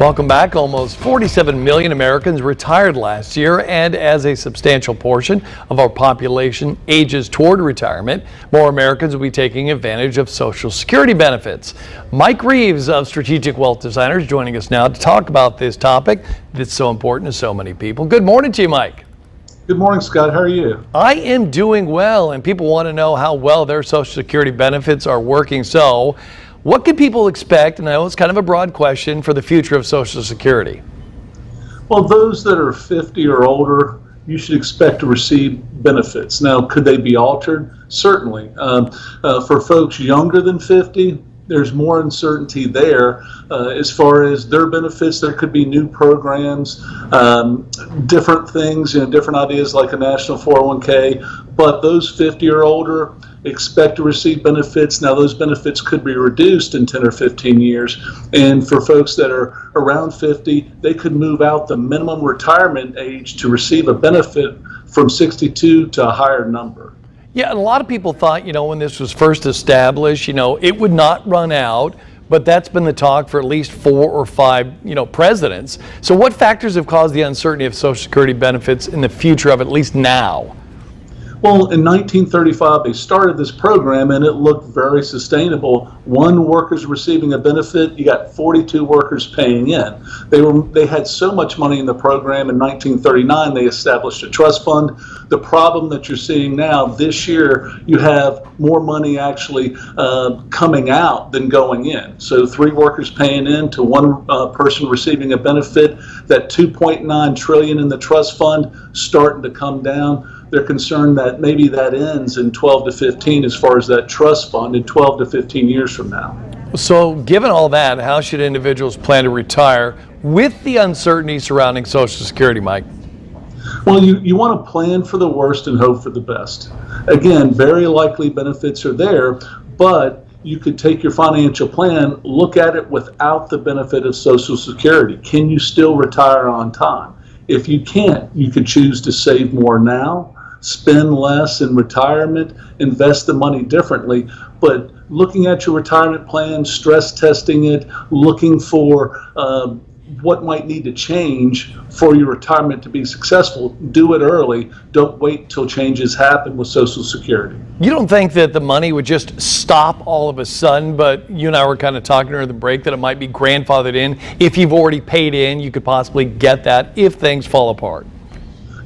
Welcome back. Almost 47 million Americans retired last year, and as a substantial portion of our population ages toward retirement, more Americans will be taking advantage of Social Security benefits. Mike Reeves of Strategic Wealth Designers joining us now to talk about this topic that's so important to so many people. Good morning to you, Mike. Good morning, Scott. How are you? I am doing well, and people want to know how well their Social Security benefits are working. So, what can people expect, and I know it's kind of a broad question, for the future of Social Security? Well, those that are 50 or older, you should expect to receive benefits. Now, could they be altered? Certainly. For folks younger than 50, there's more uncertainty there as far as their benefits. There could be new programs, different things, different ideas like a national 401k. But those 50 or older expect to receive benefits. Now, those benefits could be reduced in 10 or 15 years. And for folks that are around 50, they could move out the minimum retirement age to receive a benefit from 62 to a higher number. Yeah, and a lot of people thought, when this was first established, it would not run out, but that's been the talk for at least 4 or 5, presidents. So what factors have caused the uncertainty of Social Security benefits in the future of at least now? Well, in 1935, they started this program and it looked very sustainable. One worker's receiving a benefit, you got 42 workers paying in. They had so much money in the program in 1939, they established a trust fund. The problem that you're seeing now, this year, you have more money actually coming out than going in. So 3 workers paying in to 1 person receiving a benefit. That $2.9 trillion in the trust fund starting to come down. They're concerned that maybe that ends in 12 to 15 as far as that trust fund in 12 to 15 years from now. So given all that, how should individuals plan to retire with the uncertainty surrounding Social Security, Mike? Well, you want to plan for the worst and hope for the best. Again, very likely benefits are there, but you could take your financial plan, look at it without the benefit of Social Security. Can you still retire on time? If you can't, you could choose to save more now, spend less in retirement, invest the money differently. But looking at your retirement plan, stress testing it, looking for what might need to change for your retirement to be successful, do it early. Don't wait till changes happen with Social Security. You don't think that the money would just stop all of a sudden, but you and I were kind of talking during the break that it might be grandfathered in. If you've already paid in, you could possibly get that if things fall apart.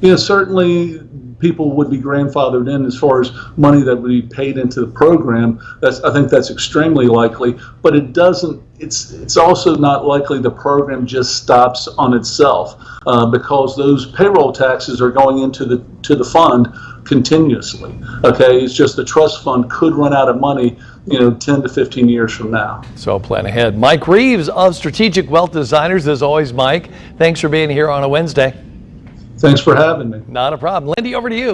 Yeah, certainly people would be grandfathered in as far as money that would be paid into the program. I think that's extremely likely, but it doesn't. It's also not likely the program just stops on itself because those payroll taxes are going into the fund continuously. Okay, it's just the trust fund could run out of money 10 to 15 years from now. So plan ahead. Mike Reeves of Strategic Wealth Designers. As always, Mike, thanks for being here on a Wednesday. Thanks for having me. Not a problem. Lindy, over to you.